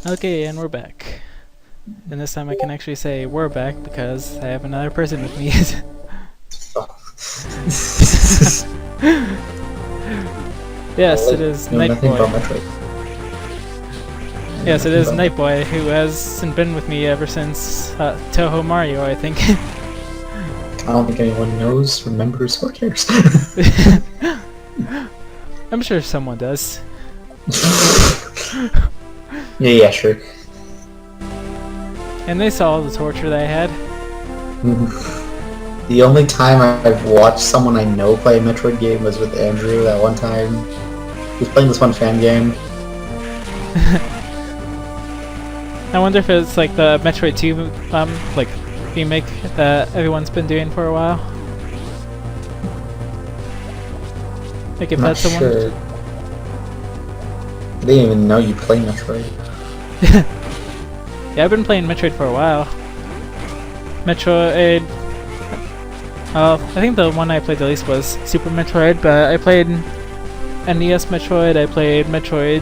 Okay, and we're back. And this time I can actually say we're back because I have another person with me. Yes, it is know nothing Nightboy. about Metroid. Yes, it is Nightboy, who hasn't been with me ever since Toho Mario, I think. I don't think anyone knows, remembers, or cares. I'm sure someone does. Yeah, sure. And they saw the torture that I had. The only time I've watched someone I know play a Metroid game was with Andrew that one time. He was playing this one fan game. I wonder if it's like the Metroid 2 like remake that everyone's been doing for a while. Like if I'm not that's the sure. one. I didn't even know you play Metroid. Yeah, I've been playing Metroid for a while. Metroid. I think the one I played the least was Super Metroid, but I played NES Metroid, I played Metroid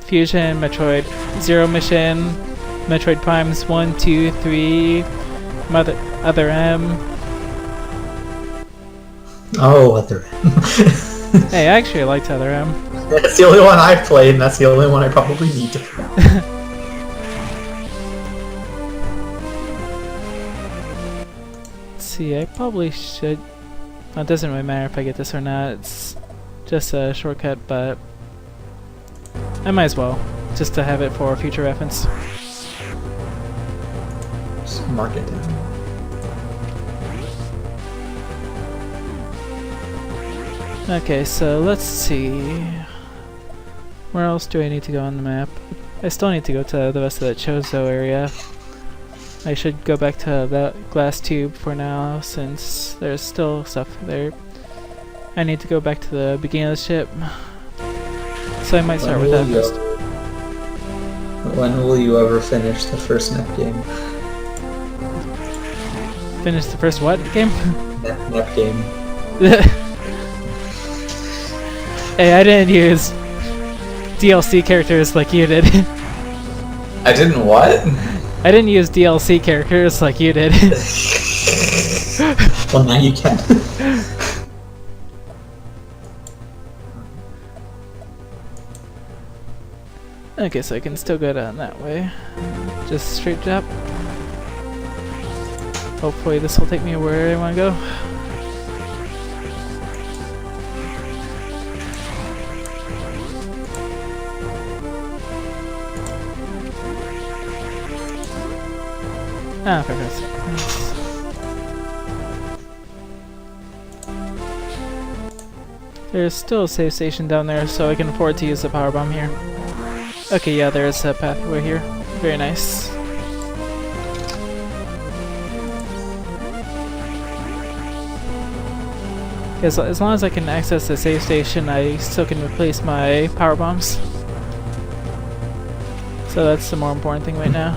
Fusion, Metroid Zero Mission, Metroid Primes 1, 2, 3, Other M. Oh, Other M. Hey, I actually liked Other M. That's the only one I've played, and that's the only one I probably need to play. See, I probably should. It doesn't really matter if I get this or not. It's just a shortcut, but I might as well, just to have it for future reference. Just mark it down. Okay, so let's see. Where else do I need to go on the map? I still need to go to the rest of the Chozo area. I should go back to that glass tube for now, since there's still stuff there. I need to go back to the beginning of the ship, so I might start with that first. When will you ever finish the first NEP game? Finish the first what game? NEP game. Hey, I didn't use DLC characters like you did. I didn't what? I didn't use DLC characters like you did. Well, now you can. Okay, so I can still go down that way. Just straight up. Hopefully this will take me where I want to go. Ah, perfect. There's still a save station down there, so I can afford to use the power bomb here. Okay, yeah, there's a pathway here. Very nice. As long as I can access the save station, I still can replace my power bombs. So that's the more important thing right now.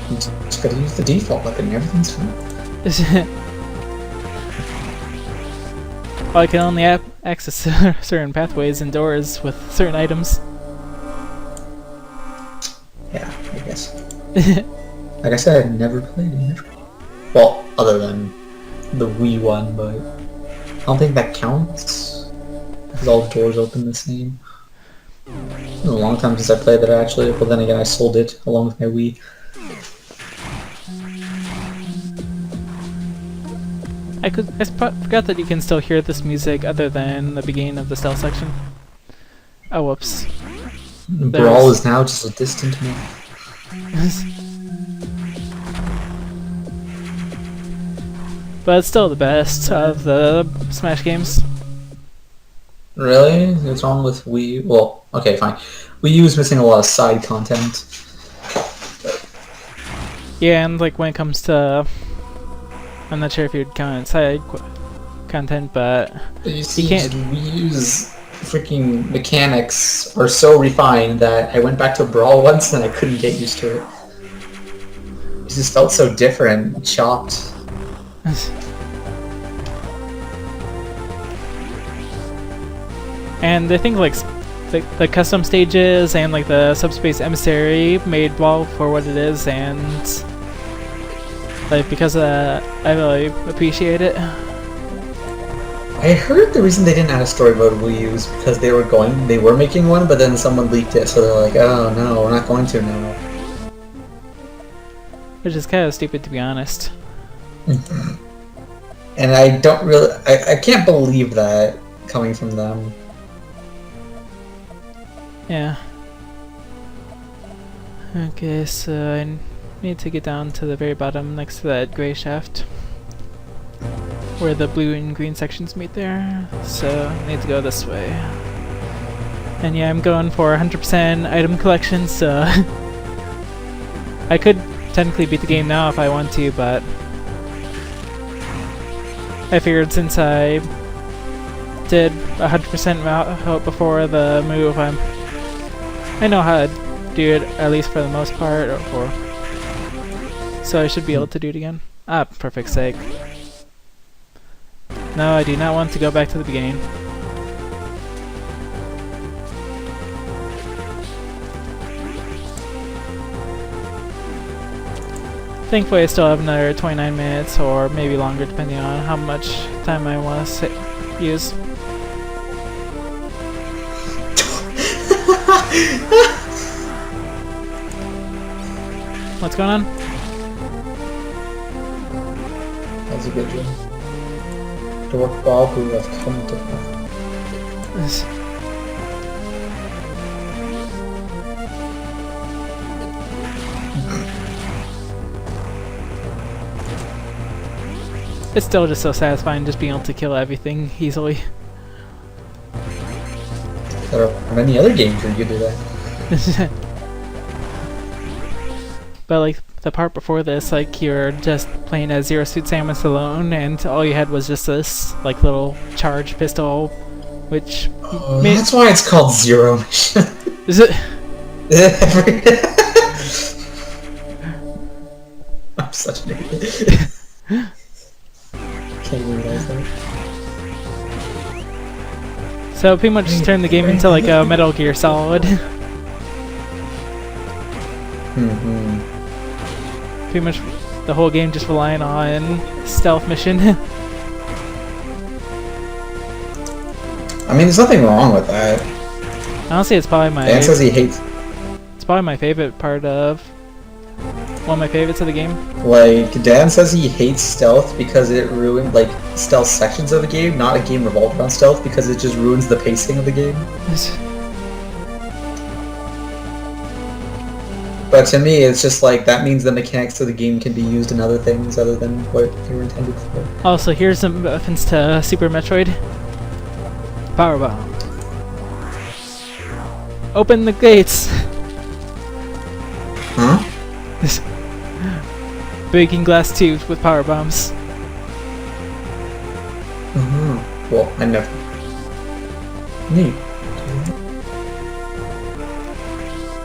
Just gotta use the default weapon, everything's fine. Well, I can only access certain pathways and doors with certain items. Yeah, I guess. Like I said, I've never played a Metroid. Well, other than the Wii one, but I don't think that counts. Because all the doors open the same. It's been a long time since I played that actually, but then again I sold it along with my Wii. I forgot that you can still hear this music other than the beginning of the stealth section. Oh, whoops. Brawl is now just a distant memory. But it's still the best of the Smash games. Really? What's wrong with Wii? Well, okay, fine. Wii U is missing a lot of side content. Yeah, and like when it comes to... I'm not sure if you'd count it side content, but... You see, you can't... Wii U's freaking mechanics are so refined that I went back to Brawl once and I couldn't get used to it. It just felt so different, chopped. And I think like the custom stages and like the subspace emissary made well for what it is, and like because of that, I really appreciate it. I heard the reason they didn't add a story mode was because they were making one, but then someone leaked it, so they're like, oh no, we're not going to now. Which is kind of stupid, to be honest. And I don't really, I can't believe that coming from them. Yeah. Okay, so I need to get down to the very bottom next to that gray shaft, where the blue and green sections meet there, so I need to go this way. And yeah, I'm going for 100% item collection, so I could technically beat the game now if I want to, but I figured since I did 100% route before the move, I know how to do it, at least for the most part, so I should be able to do it again. Ah, perfect sake. No, I do not want to go back to the beginning. Thankfully I still have another 29 minutes, or maybe longer depending on how much time I want to use. What's going on? That was a good job. Dork Bob who have come to It's still just so satisfying just being able to kill everything easily. There are many other games where you do that. But like the part before this, like you're just playing as Zero Suit Samus alone, and all you had was just this like little charge pistol, which that's why it's called Zero Mission. Is it? I'm such an idiot. Can't realize that. So pretty much just turn the game into like a Metal Gear Solid. Pretty much the whole game just relying on stealth mission. I mean, there's nothing wrong with that. Honestly, it's probably my. Dan says he hates. It's probably my favorite part of. One of my favorites of the game. Like, Dan says he hates stealth because it ruined, like, stealth sections of the game, not a game revolved around stealth, because it just ruins the pacing of the game. But to me, it's just like, that means the mechanics of the game can be used in other things other than what they were intended for. Also, here's some reference to Super Metroid. Power Bomb. Open the gates! Huh? Breaking glass tubes with power bombs. Well, I never. Neat.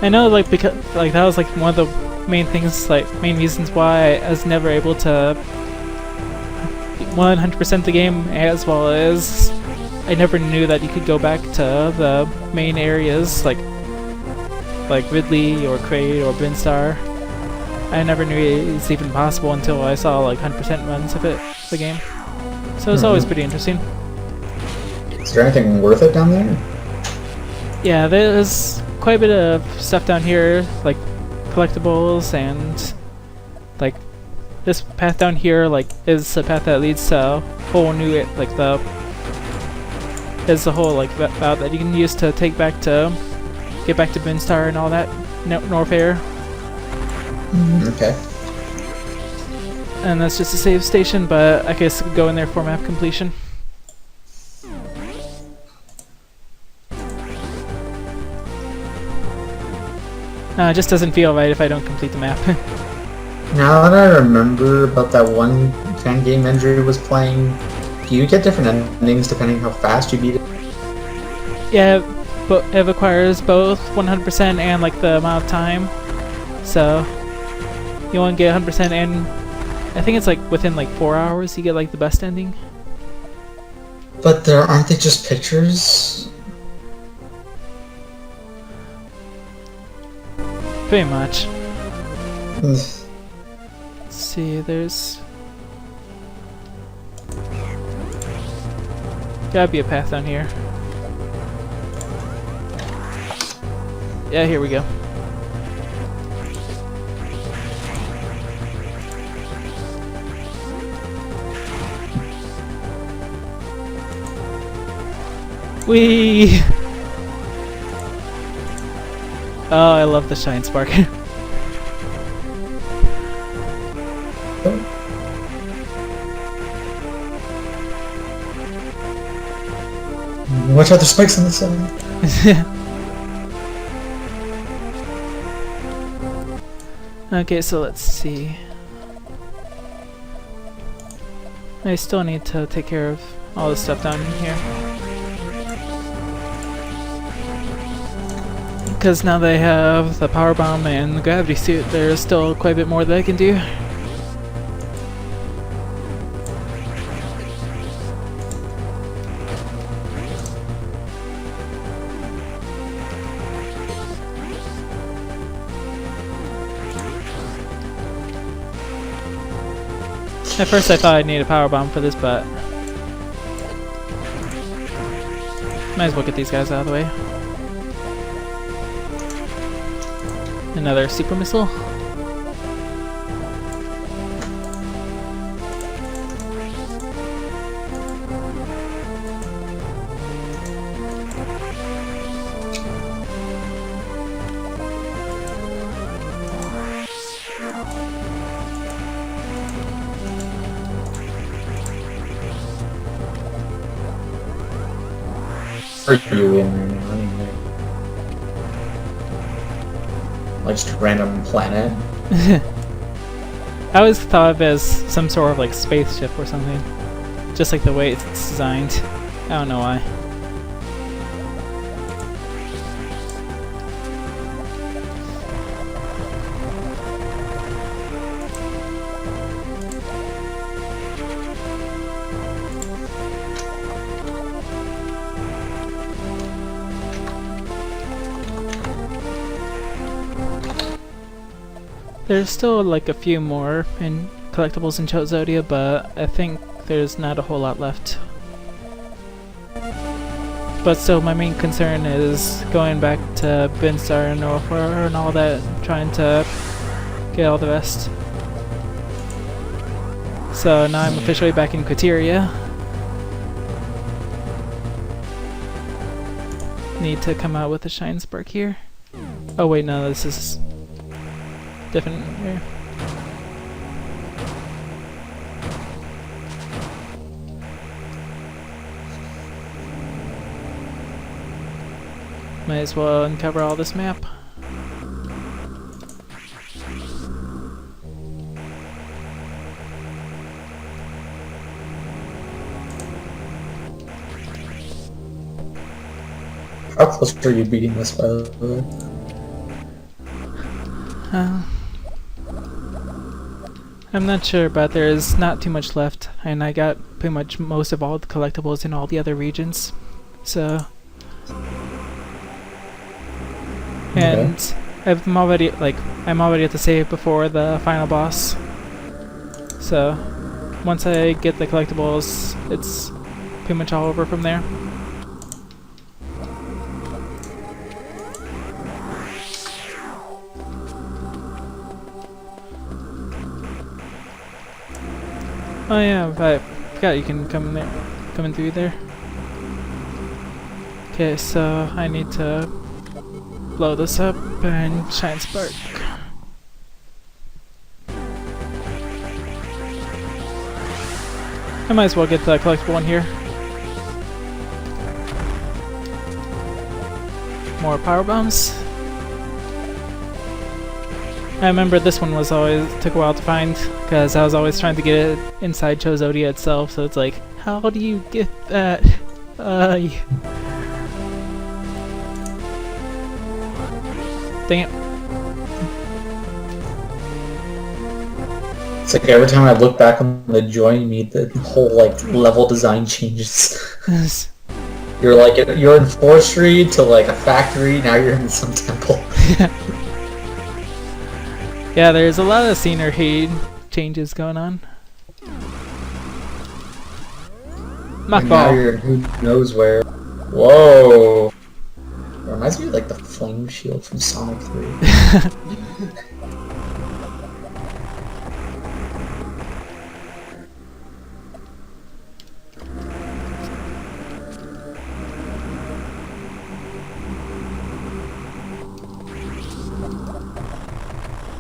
I know, like, because like that was like one of the main things, like main reasons why I was never able to 100% the game, as well as I never knew that you could go back to the main areas like Ridley or Kraid or Brinstar. I never knew it was even possible until I saw like 100% runs of the game. So it's always pretty interesting. Is there anything worth it down there? Yeah, there's quite a bit of stuff down here, like collectibles, and like this path down here, like is a path that leads to a whole new is the whole like route that you can use to get back to Brinstar and all that Norfair. Okay. And that's just a save station, but I guess I could go in there for map completion. It just doesn't feel right if I don't complete the map. Now that I remember about that one fan game Andrew was playing, do you get different endings depending how fast you beat it? Yeah, but it requires both 100% and like the amount of time. So you only get 100%, and I think it's like within like 4 hours you get like the best ending. But aren't they just pictures? Pretty much. Ugh. Let's see, there's... Gotta be a path down here. Yeah, here we go. Whee! Oh, I love the shine spark. Watch out, there's spikes on the side. Okay, so let's see. I still need to take care of all the stuff down here. Because now they have the power bomb and the gravity suit, there's still quite a bit more that I can do. At first I thought I'd need a power bomb for this, but might as well get these guys out of the way. Another super missile. Are you in anyway? Like just a random planet? I always thought of it as some sort of like spaceship or something. Just like the way it's designed. I don't know why. There's still like a few more in collectibles in Chozodia, but I think there's not a whole lot left. But still, my main concern is going back to Binstar and Northwar and all that, trying to get all the rest. So now I'm officially back in Quateria. Need to come out with a Shine Spark here. Oh wait, no, this is different here. Might as well uncover all this map. How close are you beating this, by the way? I'm not sure, but there's not too much left, and I got pretty much most of all the collectibles in all the other regions. So, and I'm already at the save before the final boss. So, once I get the collectibles, it's pretty much all over from there. Oh yeah, I forgot you can come in there, coming through there. Okay, so I need to blow this up and Shine Spark. I might as well get the collectible one here. More power bombs. I remember this one was always took a while to find because I was always trying to get it inside Chozodia itself. So it's like, how do you get that? Dang it! It's like every time I look back on the Join Me, the whole like level design changes. You're in forestry to like a factory. Now you're in some temple. Yeah, there's a lot of scenery changes going on. And now Mockball. you're in who knows where. Whoa! It reminds me of like the flame shield from Sonic 3.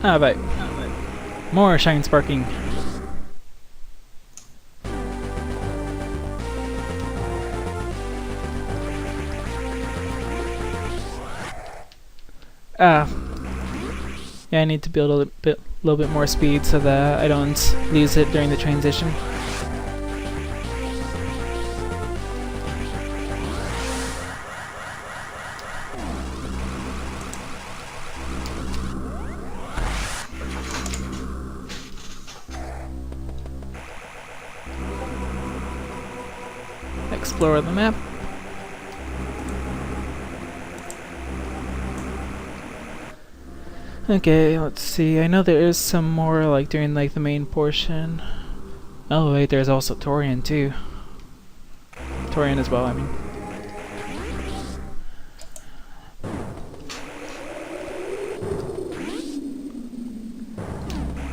Ah, but more shine sparking. Ah, yeah, I need to build a little bit more speed so that I don't lose it during the transition. Explore the map. Okay, let's see. I know there is some more like during like the main portion. Oh wait, there's also Torian too. Torian as well, I mean.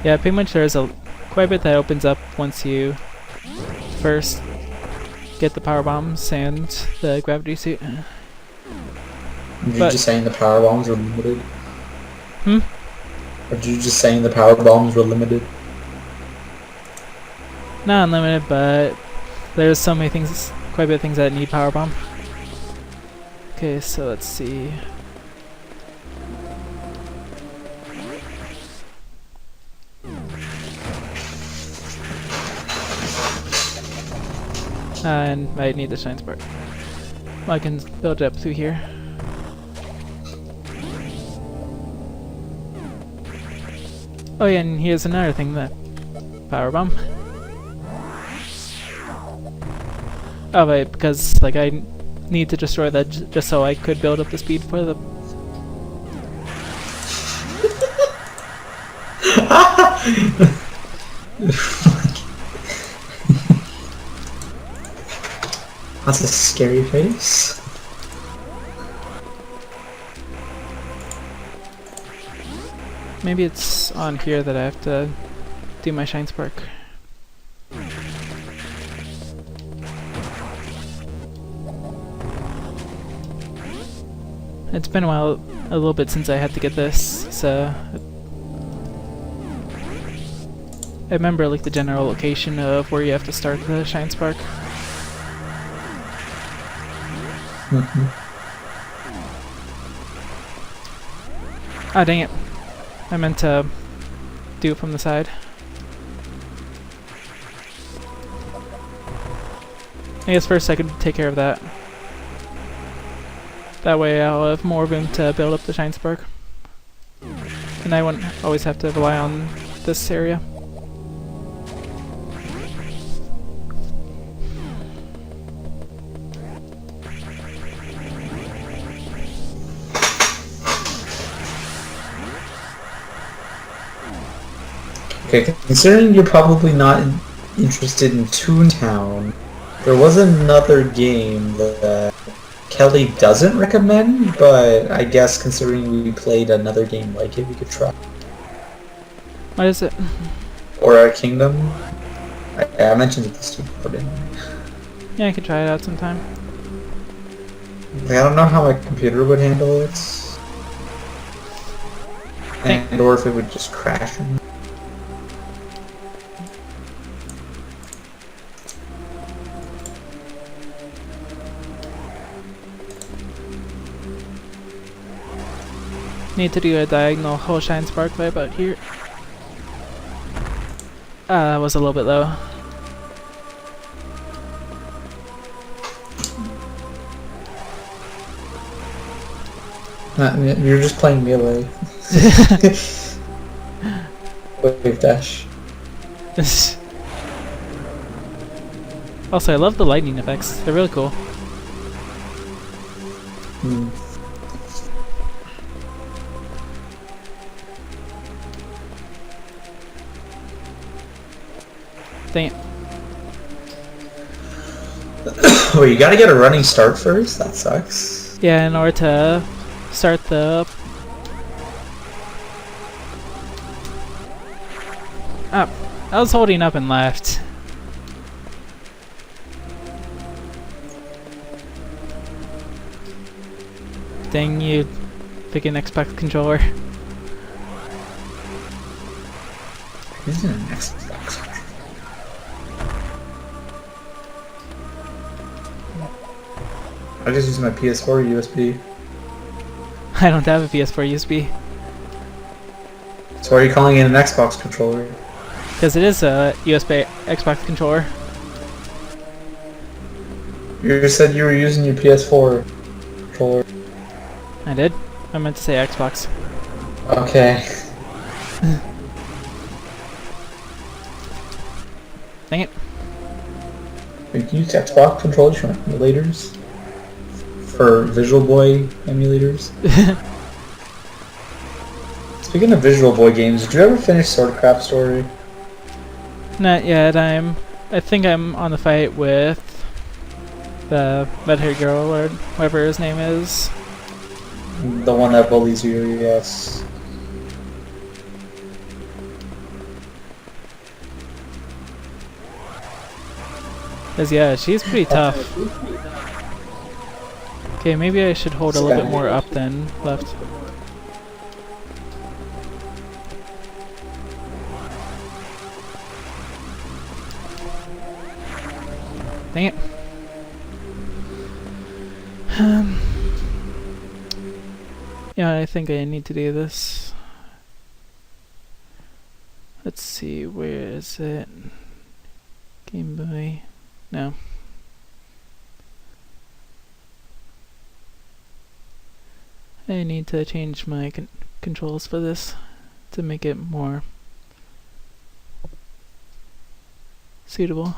Yeah, pretty much there's quite a bit that opens up once you first get the power bombs and the gravity suit. You're just saying the power bombs were limited? Hmm? Or you just saying the power bombs were limited? Not unlimited, but there's so many things, quite a bit of things that need power bomb. Okay, so let's see. And I need the shine spark. I can build it up through here. Oh yeah, and here's another thing, that power bomb. Oh wait, because like I need to destroy that just so I could build up the speed for the. That's a scary face. Maybe it's on here that I have to do my shine spark. It's been a little bit since I had to get this, so I remember like the general location of where you have to start the shine spark. Ah, dang it. I meant to do it from the side. I guess first I could take care of that. That way I'll have more room to build up the shine spark. And I wouldn't always have to rely on this area. Okay, considering you're probably not interested in Toontown, there was another game that Kelly doesn't recommend, but I guess considering we played another game like it, we could try. What is it? Or Kingdom. I mentioned it this before, didn't I? Yeah, I could try it out sometime. Like, I don't know how my computer would handle it. And or if it would just crash. Need to do a diagonal whole shine spark by about here. That was a little bit low. You're just playing melee. Wave dash. Also, I love the lightning effects. They're really cool. Dang it. Oh, you gotta get a running start first? That sucks. Yeah, in order to start the... Ah, I was holding up and left. Dang you, picking Xbox controller. Isn't an Xbox? I just use my PS4 USB. I don't have a PS4 USB. So why are you calling it an Xbox controller? Because it is a USB Xbox controller. You just said you were using your PS4 controller. I did. I meant to say Xbox. Okay. Dang it. You can use Xbox controllers for emulators? For Visual Boy emulators? Speaking of Visual Boy games, did you ever finish Swordcraft Story? Not yet. I think I'm on the fight with the red-haired girl or whatever his name is. The one that bullies you, yes. Cause yeah, she's pretty tough. Okay, maybe I should hold a little bit more up than left. Dang it. Yeah, I think I need to do this. Let's see, where is it? Game Boy. No. I need to change my controls for this to make it more suitable.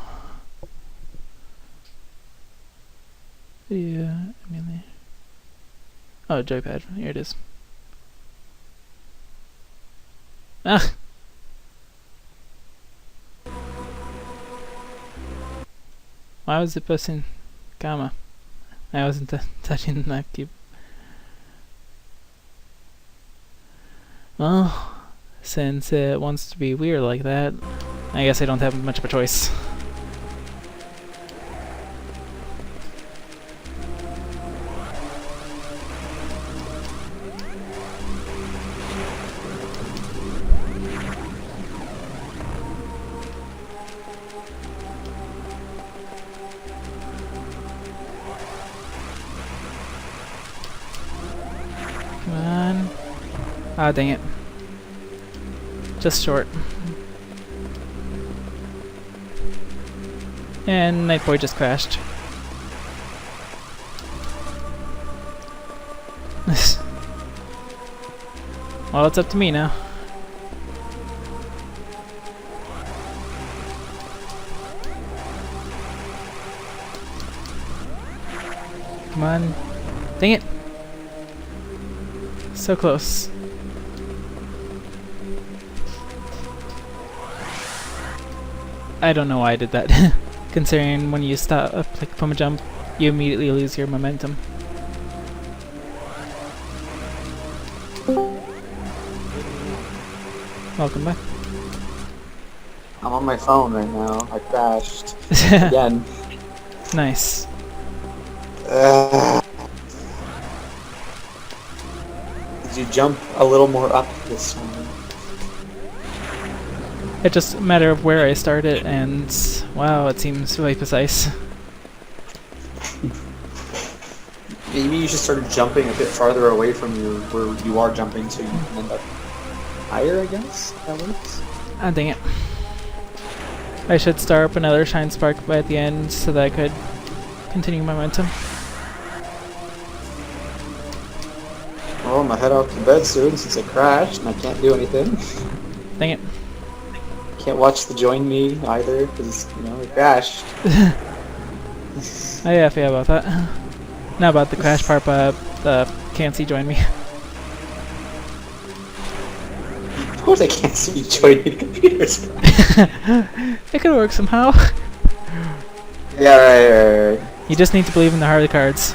Yeah, I mean, oh, joypad. Here it is. Ah. Why was it pressing gamma? I wasn't touching that cube. Well, since it wants to be weird like that, I guess I don't have much of a choice. Come on. Ah, dang it. Just short. And Nightboy just crashed. Well, it's up to me now. Come on. Dang it! So close. I don't know why I did that. Considering when you stop like from a jump, you immediately lose your momentum. Welcome back. I'm on my phone right now. I crashed. Again. Nice. Did you jump a little more up this time? It's just a matter of where I started, and wow, it seems really precise. Maybe you should start jumping a bit farther away from where you are jumping so you can end up higher, I guess? That works? Ah, dang it. I should start up another Shine Spark at the end so that I could continue my momentum. Well, I'm gonna head out to bed soon since I crashed and I can't do anything. Dang it. Can't watch the Join Me either because, you know, I crashed. Oh yeah, I forgot about that. Not about the crash part, but can't see Join Me. Of course I can't see joining computers. It could work somehow. Yeah, right. You just need to believe in the heart of the cards.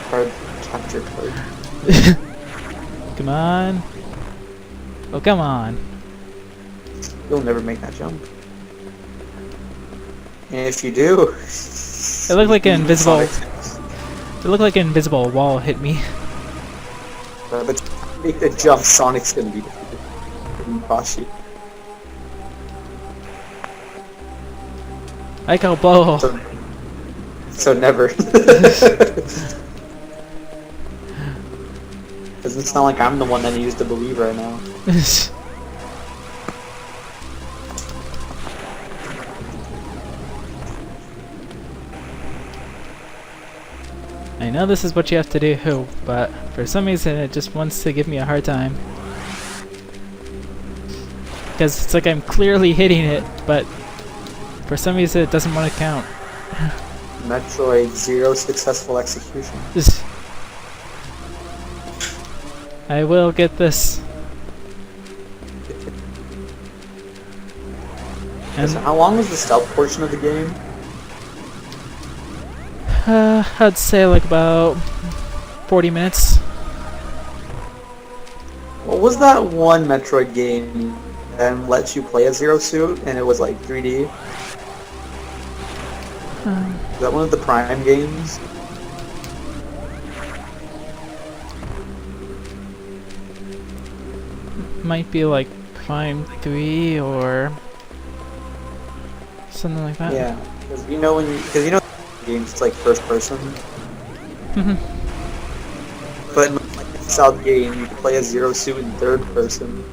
Card capture card. Come on. Oh, come on. You'll never make that jump. And if you do, It looked like an invisible. It looked like an invisible wall hit me. But to make the jump, Sonic's gonna be defeated. Cost you. I go blow. So never. Doesn't sound like I'm the one that needs to believe right now. I know this is what you have to do, but for some reason it just wants to give me a hard time. Because it's like I'm clearly hitting it, but for some reason it doesn't want to count. Metroid, 0 successful execution. I will get this. And So how long was the stealth portion of the game? I'd say like about 40 minutes. What was that one Metroid game that lets you play a Zero Suit and it was like 3D? Is that one of the Prime games? Might be like Prime 3 or something like that. Yeah, because you know games it's like first person. But in the South game, you can play a Zero Suit in third person.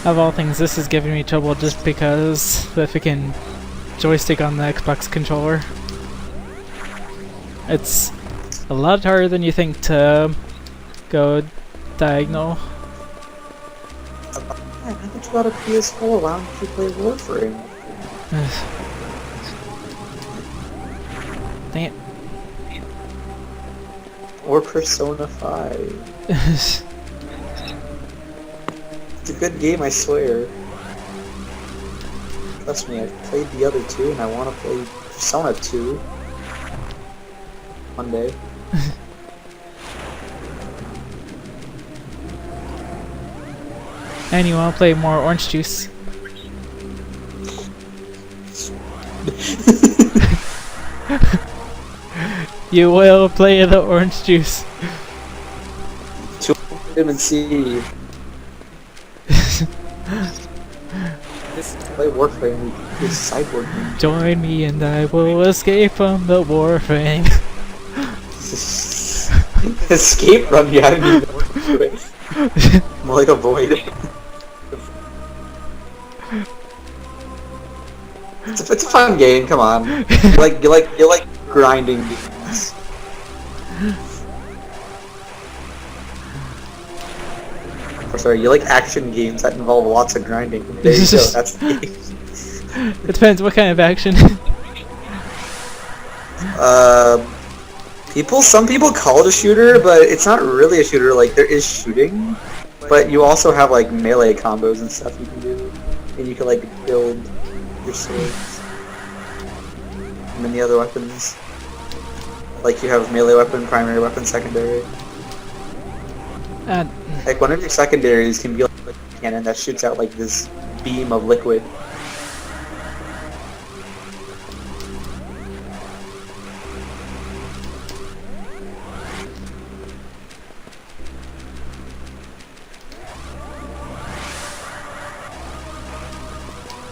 Of all things, this is giving me trouble just because the freaking joystick on the Xbox controller. It's a lot harder than you think to go diagonal. I thought you got a PS4. Why don't you play Warframe? Dang it. Or Persona 5. It's a good game, I swear. Trust me, I've played the other two, and I want to play Persona 2 one day. And you want to play more orange juice? You will play the orange juice. Vitamin C. Just play Warframe. It's cyborg game. Join me and I will escape from the warframe. Escape from you, I didn't even know. More like a void. It's a fun game, come on. You like grinding games. Or sorry, you like action games that involve lots of grinding. There you go, that's the game. It depends what kind of action. Some people call it a shooter, but it's not really a shooter. Like, there is shooting, but you also have like melee combos and stuff you can do, and you can like build your swords and then the other weapons. Like you have melee weapon, primary weapon, secondary. Like one of your secondaries can be like a cannon that shoots out like this beam of liquid.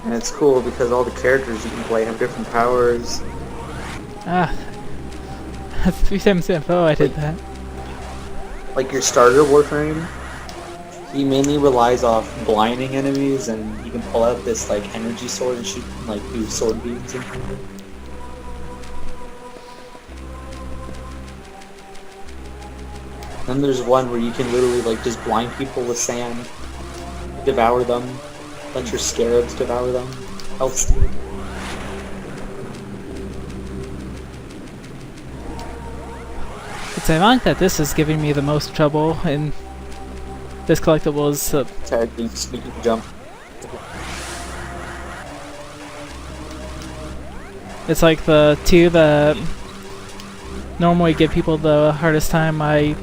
And it's cool because all the characters you can play have different powers. That's 3 times in a row I did that. Like your starter Warframe, he mainly relies off blinding enemies, and you can pull out this like energy sword and shoot like do sword beams and things. Then there's one where you can literally like just blind people with sand. You devour them. Let your scarabs devour them. Health steal. It's ironic that this is giving me the most trouble, and this collectible is... Tag team sneaky jump. It's like the two that normally give people the hardest time. I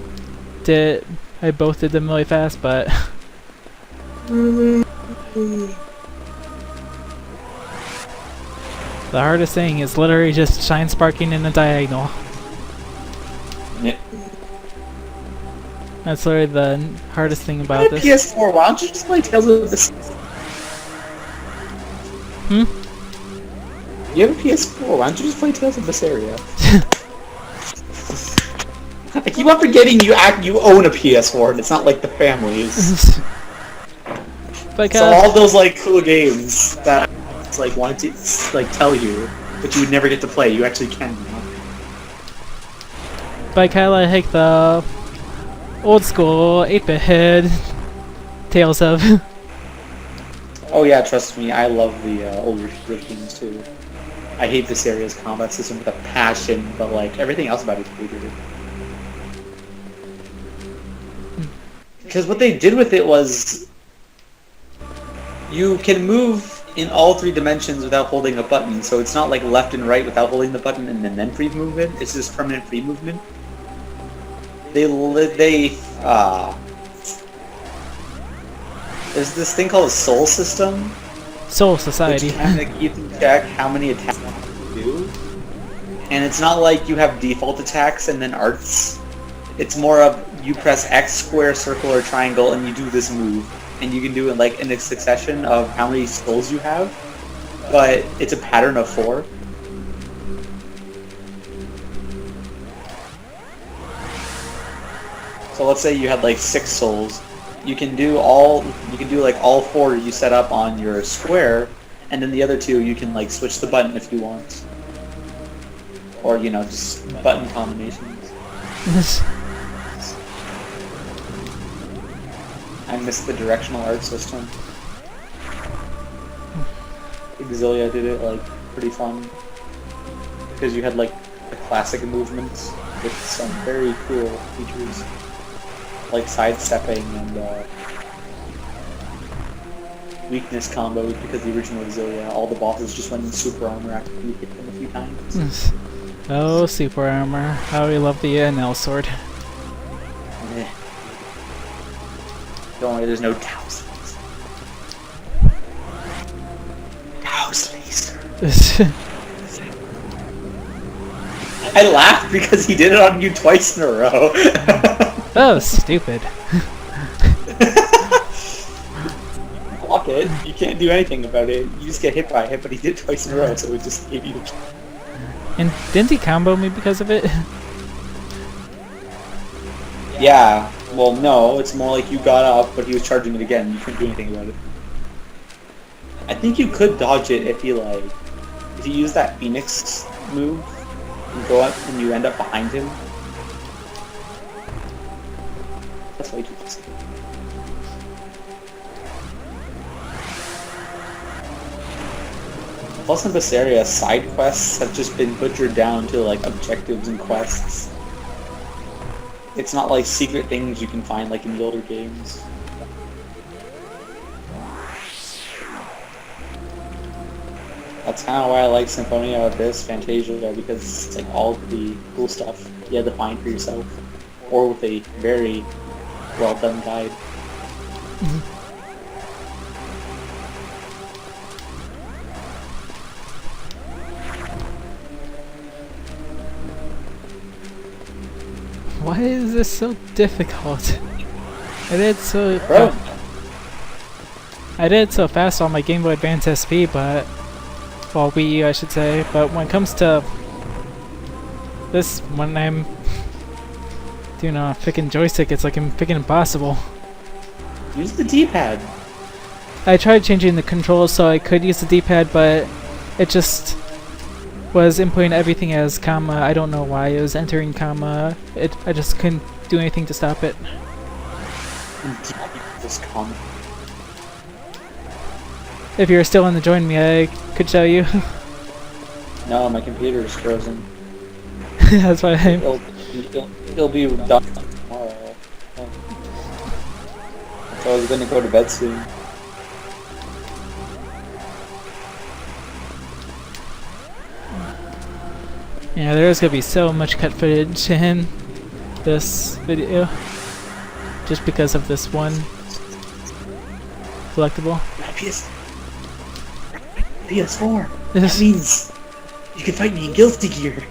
both did them really fast, but... The hardest thing is literally just shine sparking in a diagonal. Yeah. That's literally the hardest thing about this. PS4, why don't you just play Tales of the... You have a PS4, why don't you just play Tales of Berseria? I keep on forgetting you own a PS4 and it's not like the family's. Because So all those like cool games that I like wanted to like tell you, but you would never get to play, you actually can now. I kinda like the old school 8-bit head Tales of. Oh yeah, trust me, I love the older games too. I hate this area's combat system with a passion, but like everything else about it's pretty good. Because what they did with it was you can move in all 3 dimensions without holding a button, so it's not like left and right without holding the button and then free movement. It's just permanent free movement. There's this thing called a soul system. Soul Society. Which kind of keeps in check how many attacks you do. And it's not like you have default attacks and then arts. It's more of you press X, square, circle, or triangle and you do this move. And you can do it like in a succession of how many souls you have. But it's a pattern of 4. So let's say you had like 6 souls. You can do like all 4 you set up on your square, and then the other 2 you can like switch the button if you want. Or you know, just button combinations. I miss the directional art system. Exilia did it like pretty fun. Because you had like the classic movements with some very cool features. Like sidestepping and weakness combos, because the original Exilia, all the bosses just went in super armor after you hit them a few times. Oh, super armor. How we love the Nail Sword. Eh. Don't worry, there's no Taos laser. Taos laser. I laughed because he did it on you twice in a row. That was stupid. Block it. You can't do anything about it. You just get hit by it, but he did it twice in a row, so it just gave you the... And didn't he combo me because of it? Yeah. Well, no. It's more like you got up, but he was charging it again. You couldn't do anything about it. I think you could dodge it if you use that Phoenix move. You go up and you end up behind him. That's why you do this. Plus in this area, side quests have just been butchered down to like objectives and quests. It's not like secret things you can find like in the older games. That's kind of why I like Symphonia of this, Fantasia, because it's like all of the cool stuff you had to find for yourself. Or with a very well done guide. Why is this so difficult? I did so fast on my Game Boy Advance SP, but well, Wii U I should say. But when it comes to this, when I'm doing a picking joystick, it's like I'm picking impossible. Use the D-pad. I tried changing the controls so I could use the D-pad, but it just was inputting everything as comma. I don't know why it was entering comma. I just couldn't do anything to stop it. Just comma. If you're still in the join me, I could show you. No, my computer is frozen. That's why I'm... It'll be done tomorrow. So I was gonna go to bed soon. Yeah, there's gonna be so much cut footage in this video. Just because of this one collectible. PS4! That means you can fight me in Guilty Gear!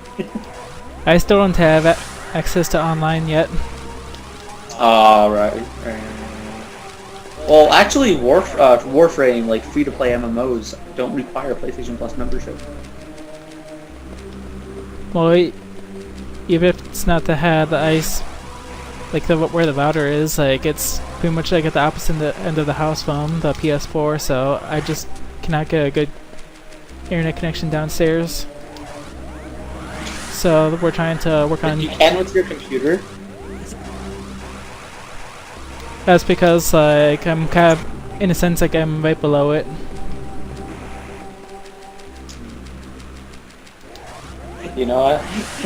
I still don't have access to online yet. Right. Well, actually, Warframe, like free-to-play MMOs, don't require PlayStation Plus membership. Well, even if it's not the ice, like where the router is, like it's pretty much like at the opposite end of the house from the PS4, so I just cannot get a good internet connection downstairs. So we're trying to work on... You can with your computer? That's because like I'm kind of, in a sense, like I'm right below it. You know,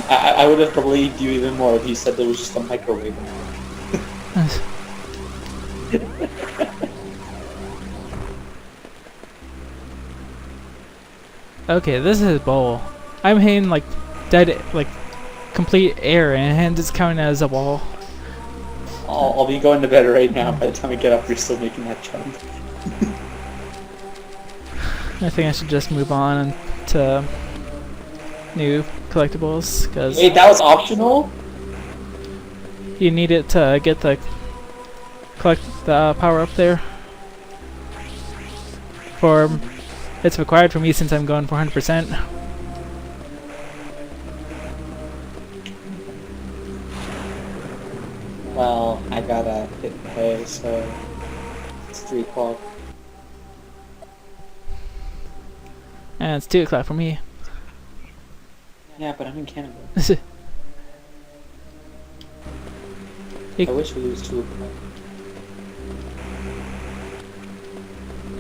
I would have believed you even more if you said there was just a microwave. Okay, this is a bowl. I'm hitting like dead, like complete air, and it's counting as a wall. I'll be going to bed right now. By the time I get up, you're still making that jump. I think I should just move on to new collectibles, because... Wait, that was optional? You need it to get the power up there. It's required for me since I'm going for 100%. Well, I gotta hit pay, so it's 3 o'clock. And it's 2 o'clock for me. Yeah, but I'm in Canada. I wish it was 2 o'clock.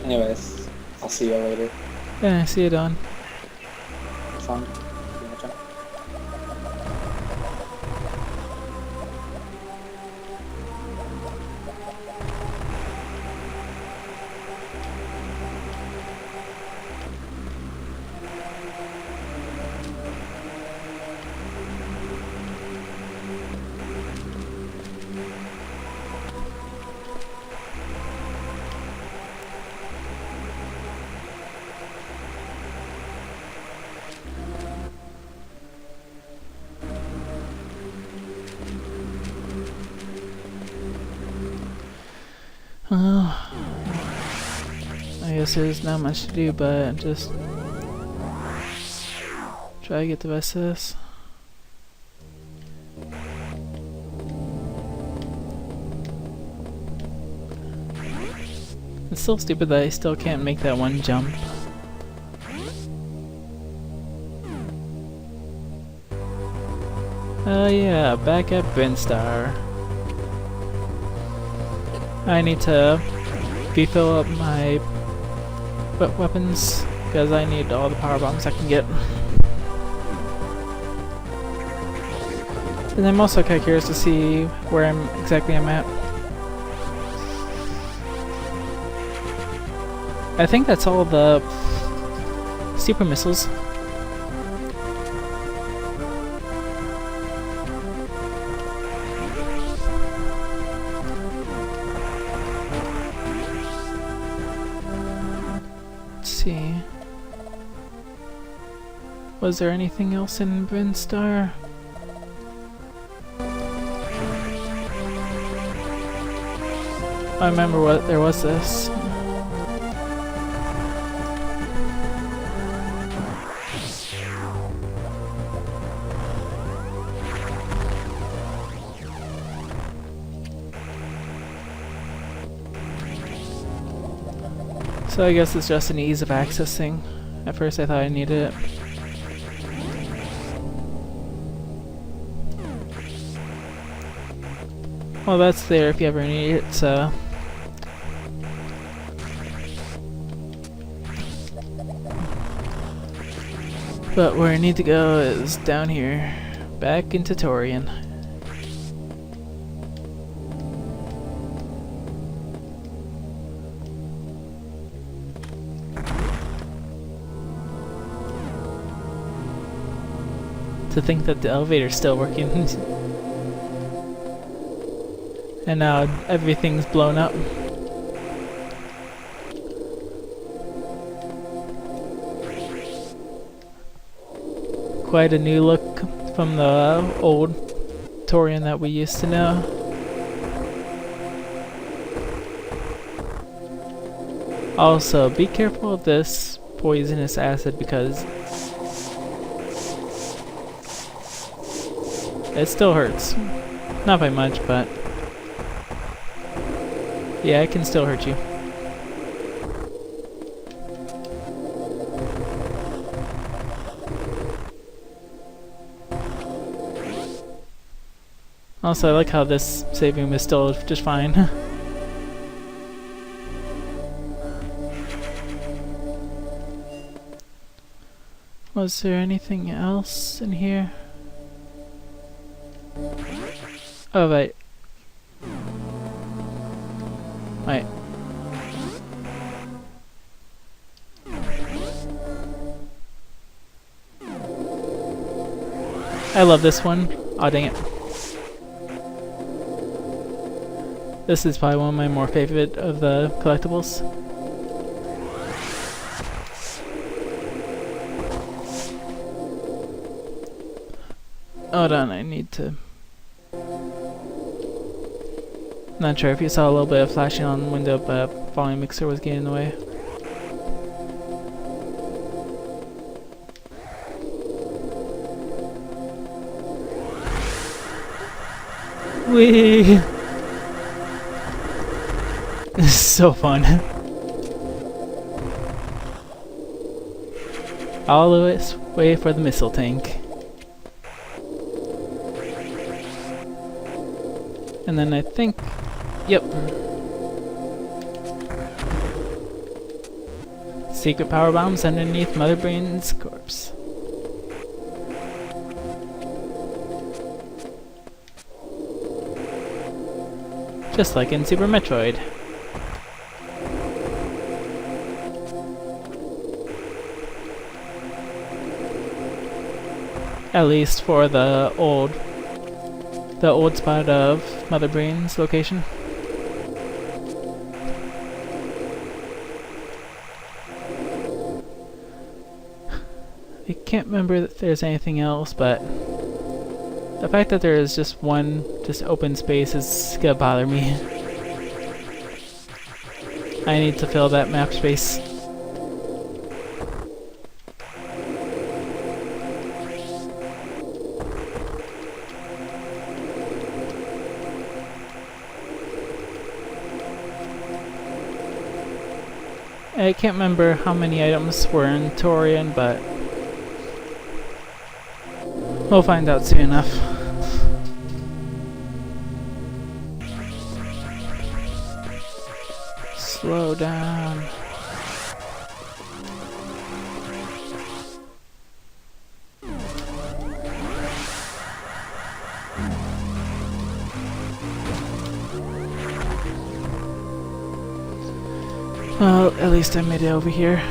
Anyways, I'll see you later. Yeah, see you, Don. Fun. I guess there's not much to do, but just try to get the rest of this. It's still stupid that I still can't make that one jump. Oh yeah, back at Brinstar. I need to refill up my weapons, because I need all the power bombs I can get. And I'm also kind of curious to see where I'm at. I think that's all the super missiles. Let's see. Was there anything else in Brinstar? I remember what there was this. So I guess it's just an ease of access thing. At first I thought I needed it. Well, that's there if you ever need it, so... But where I need to go is down here, back into Torian. To think that the elevator's still working. And now everything's blown up. Quite a new look from the old Torian that we used to know. Also, be careful of this poisonous acid because it still hurts. Not by much, but yeah, it can still hurt you. Also, I like how this save room is still just fine. Was there anything else in here? Oh, wait. Wait. I love this one. Aw, dang it. This is probably one of my more favorite of the collectibles. Hold on, I need to... Not sure if you saw a little bit of flashing on the window, but volume mixer was getting in the way. Whee! This is so fun. All the way for the missile tank. And then I think... Yep. Secret power bombs underneath Mother Brain's corpse. Just like in Super Metroid. At least for the old spot of Mother Brain's location. I can't remember if there's anything else, but the fact that there is just one open space is gonna bother me. I need to fill that map space. I can't remember how many items were in Torian, but we'll find out soon enough. Slow down. Well, at least I made it over here.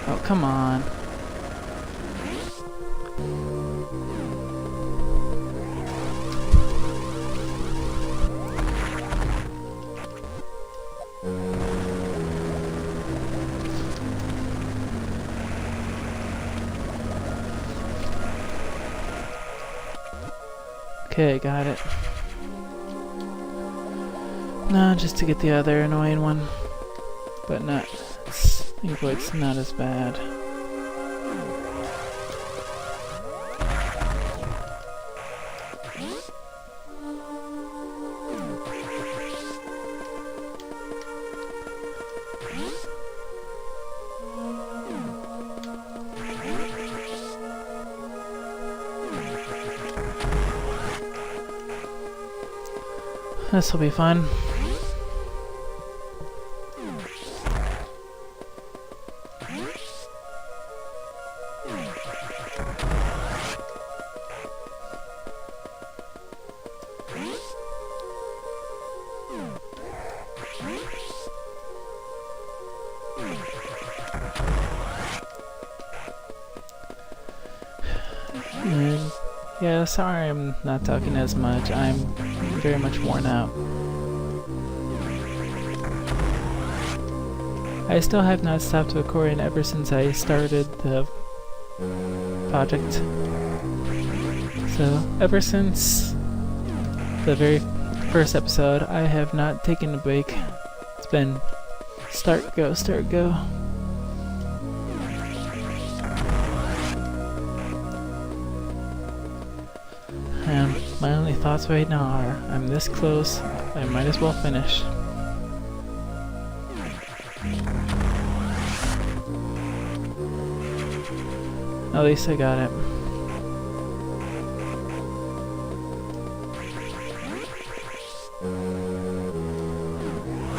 Oh, come on. Okay, got it. No, just to get the other annoying one. But not... Thankfully it's not as bad. This will be fun. And yeah, sorry I'm not talking as much. I'm very much worn out. I still have not stopped recording ever since I started the project. So, ever since the very first episode, I have not taken a break. It's been start, go, start, go. And my only thoughts right now are, I'm this close, I might as well finish. At least I got it.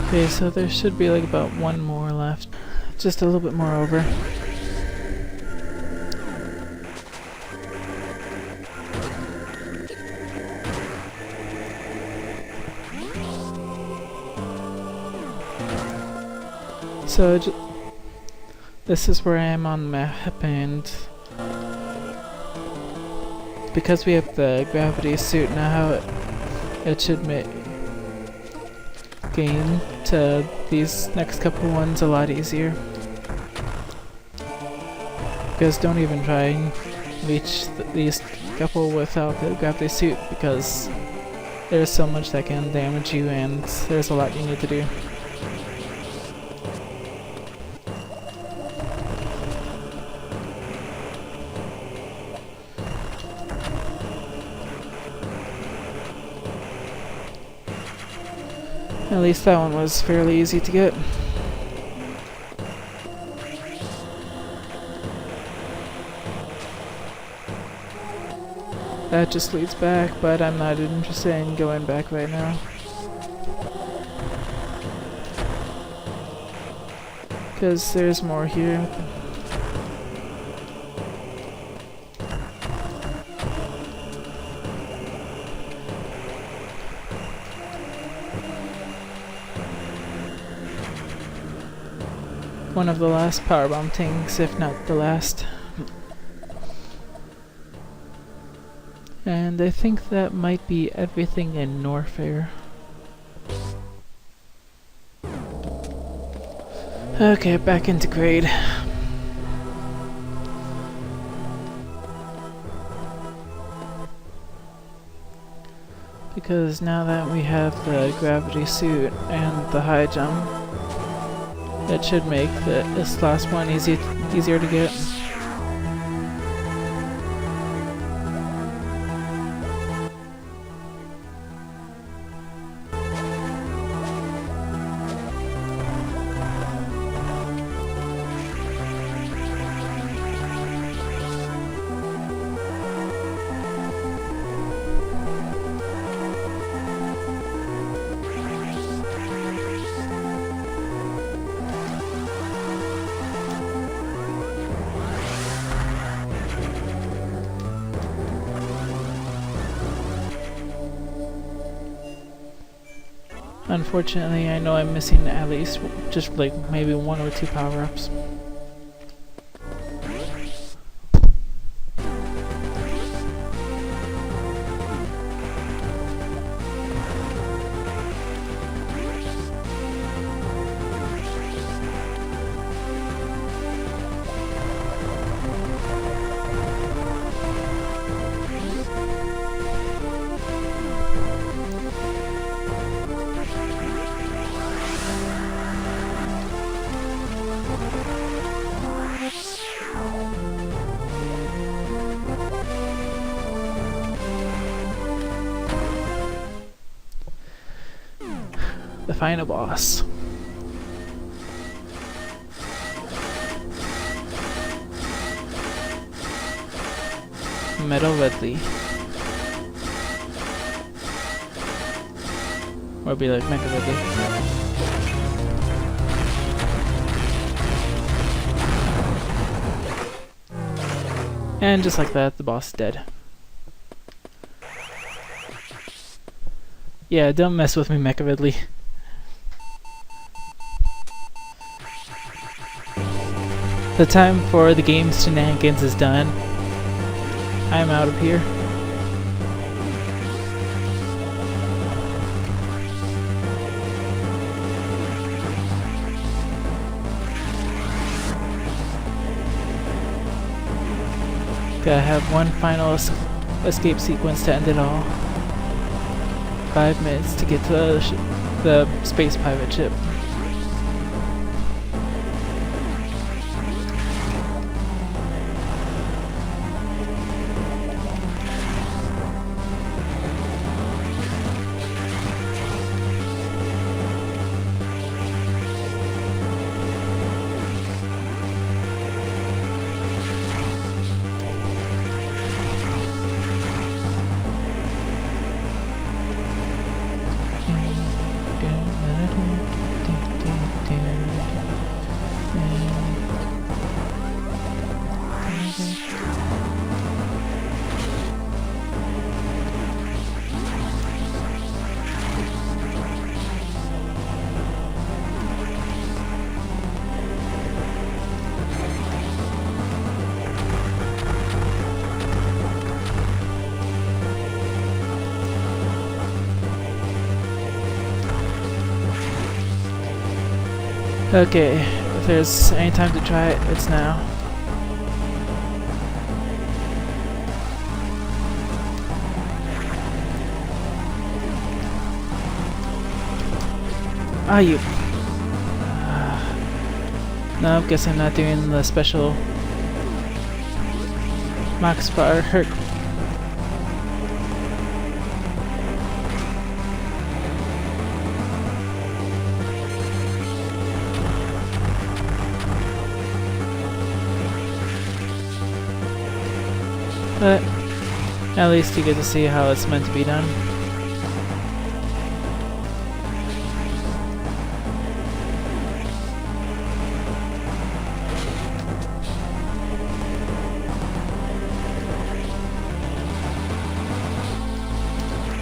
Okay, so there should be like about one more left. Just a little bit more over. So this is where I am on the map, and because we have the gravity suit now, it should make gain to these next couple ones a lot easier. Because don't even try and reach these couple without the gravity suit, because there's so much that can damage you and there's a lot you need to do. At least that one was fairly easy to get. That just leads back, but I'm not interested in going back right now. Because there's more here. One of the last powerbomb things, if not the last. And I think that might be everything in Norfair. Okay, back into grade. Because now that we have the gravity suit and the high jump, that should make this last one easier to get. Unfortunately, I know I'm missing at least just like maybe 1 or 2 power-ups. The final boss. Metal Ridley. Or be like Mecha Ridley. And just like that, the boss is dead. Yeah, don't mess with me, Mecha Ridley. The time for the game's shenanigans is done. I'm out of here. Gotta have one final escape sequence to end it all. 5 minutes to get to the space pirate ship. Okay, if there's any time to try it, it's now. Ah, you. No, I guess I'm not doing the special Max Bar Herc. But at least you get to see how it's meant to be done.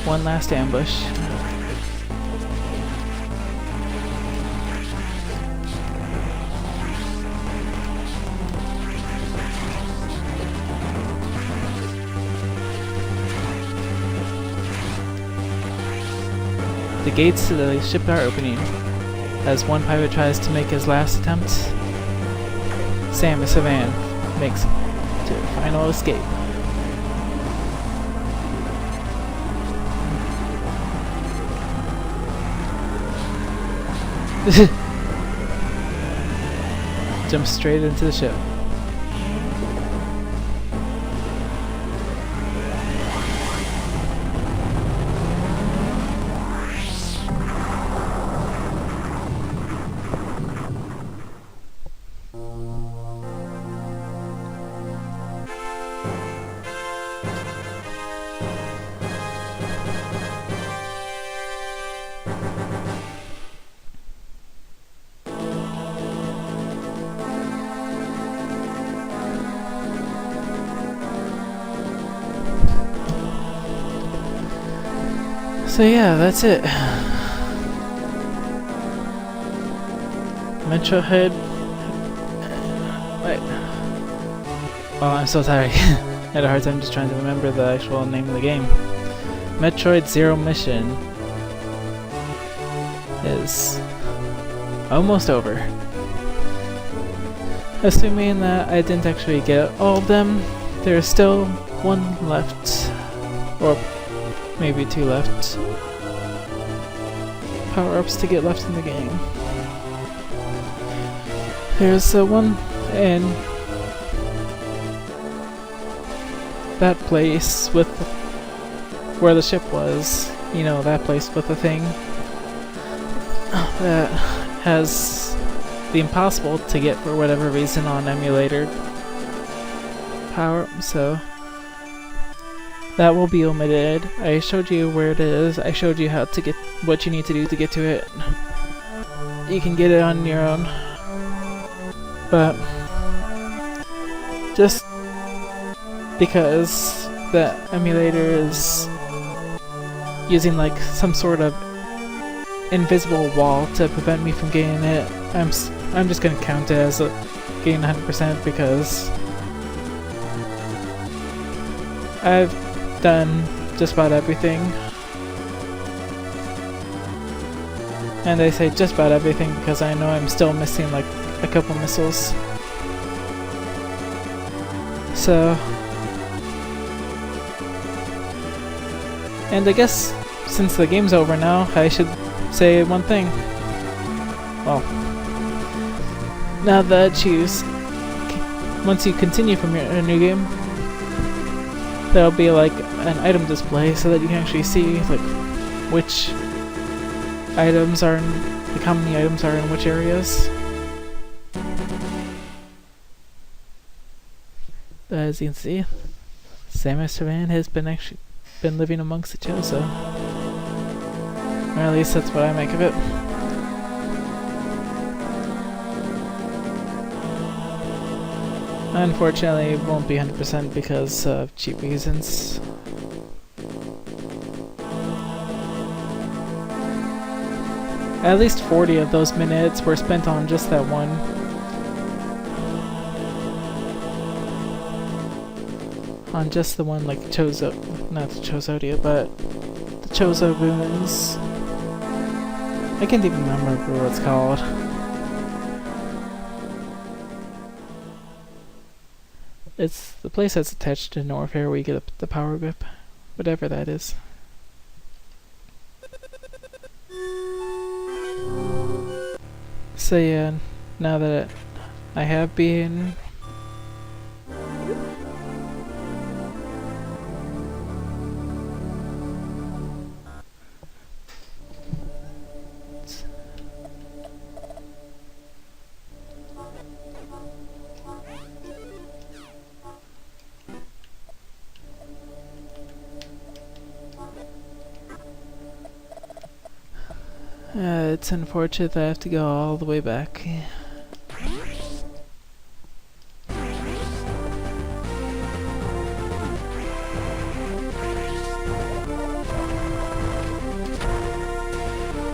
One last ambush. The gates to the ship are opening. As one pirate tries to make his last attempt, Sam Savan makes to a final escape. Jumps straight into the ship. So yeah, that's it. Metroid. Wait. Oh, I'm so tired. I had a hard time just trying to remember the actual name of the game. Metroid Zero Mission is almost over. Assuming that I didn't actually get all of them, there's still one left. Or maybe two left. Power-ups to get left in the game. There's one in that place with where the ship was. You know, that place with the thing that has the impossible to get for whatever reason on emulator power. So that will be omitted. I showed you where it is. I showed you how to get what you need to do to get to it. You can get it on your own. But just because the emulator is using like some sort of invisible wall to prevent me from getting it, I'm just gonna count it as getting 100% because I've done just about everything. And I say just about everything because I know I'm still missing like a couple missiles. So, and I guess since the game's over now, I should say one thing. Well, now that once you continue from a new game, there'll be like an item display so that you can actually see like which items are in, like how many items are in which areas. But as you can see, Samus Aran has been living amongst the Chozo. Or at least that's what I make of it. Unfortunately, it won't be 100% because of cheap reasons. At least 40 of those minutes were spent on just that one. On just the one, like Chozo, not the Chozodia, but the Chozo ruins. I can't even remember what it's called. It's the place that's attached to Norfair where you get the power grip, whatever that is. So yeah, now that I have been it's unfortunate that I have to go all the way back.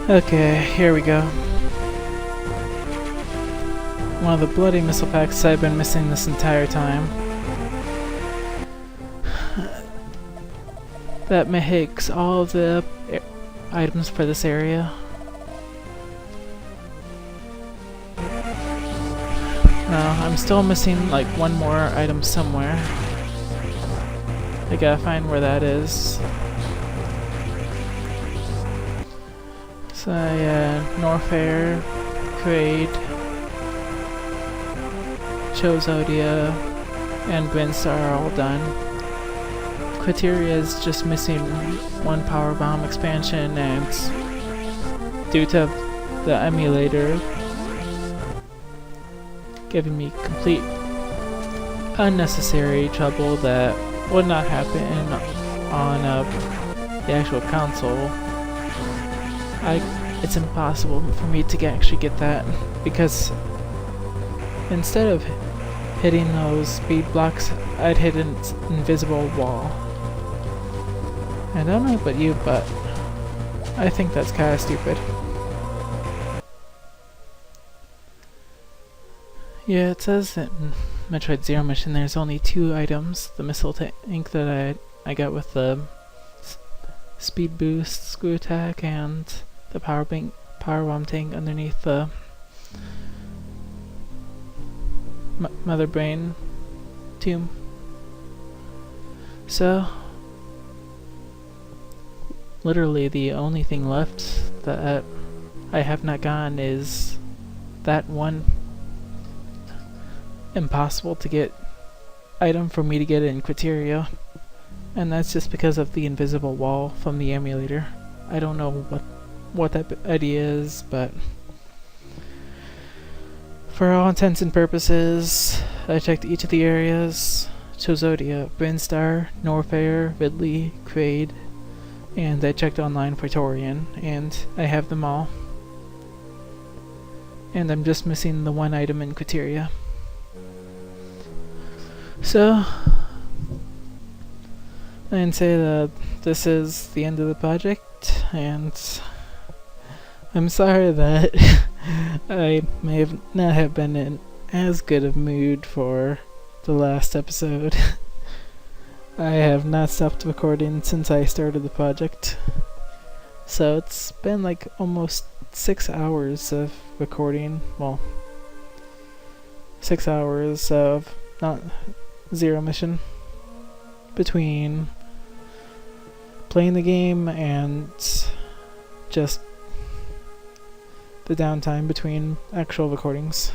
Okay, here we go. One of the bloody missile packs I've been missing this entire time. That makes all of the items for this area. No, I'm still missing like one more item somewhere. I gotta find where that is. So yeah, Norfair, Kraid, Chozodia, and Brinstar are all done. Quiteria is just missing one power bomb expansion, and due to the emulator giving me complete unnecessary trouble that would not happen on the actual console, it's impossible for me to actually get that, because instead of hitting those speed blocks, I'd hit an invisible wall. And I don't know about you, but I think that's kinda stupid. Yeah, it says in Metroid Zero Mission there's only 2 items. The missile tank that I got with the speed boost screw attack, and the power bomb tank underneath the mother brain tomb. So literally the only thing left that I have not gotten is that one impossible to get item for me to get in Quiteria, and that's just because of the invisible wall from the emulator. I don't know what that idea is, but for all intents and purposes, I checked each of the areas, Chozodia, Brinstar, Norfair, Ridley, Kraid, and I checked online for Torian, and I have them all. And I'm just missing the one item in Quiteria. So, I can say that this is the end of the project, and I'm sorry that I may have not have been in as good of mood for the last episode. I have not stopped recording since I started the project. So it's been like almost 6 hours of recording. Well, 6 hours of not zero mission between playing the game and just the downtime between actual recordings.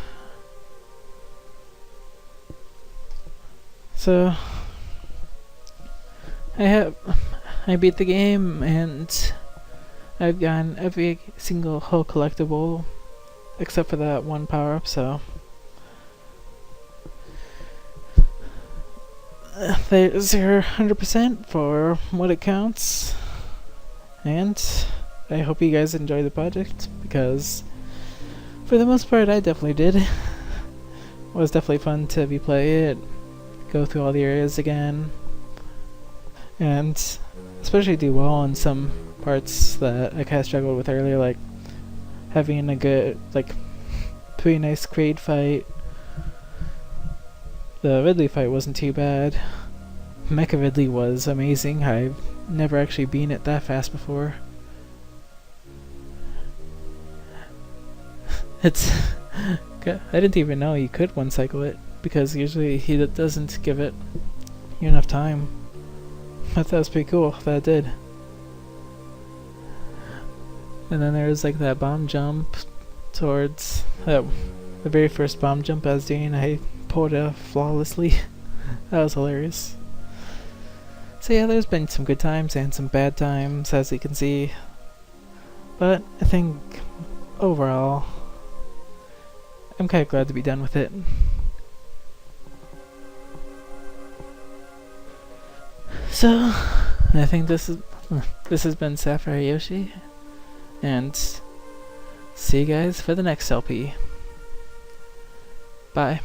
So I beat the game and I've gotten every single whole collectible except for that one power up, so there's your 100% for what it counts. And I hope you guys enjoy the project, because for the most part I definitely did. It was definitely fun to replay it, go through all the areas again, and especially do well on some parts that I kind of struggled with earlier, like having a good, like, pretty nice Kraid fight. The Ridley fight wasn't too bad. Mecha Ridley was amazing. I've never actually been it that fast before. It's I didn't even know you could one cycle it, because usually he doesn't give it you enough time. I thought that was pretty cool that it did. And then there was like that bomb jump towards the very first bomb jump I was doing. I pulled it off flawlessly. That was hilarious. So yeah, there's been some good times and some bad times, as you can see. But I think overall, I'm kind of glad to be done with it. So, I think this has been Sapphire Yoshi, and see you guys for the next LP. Bye.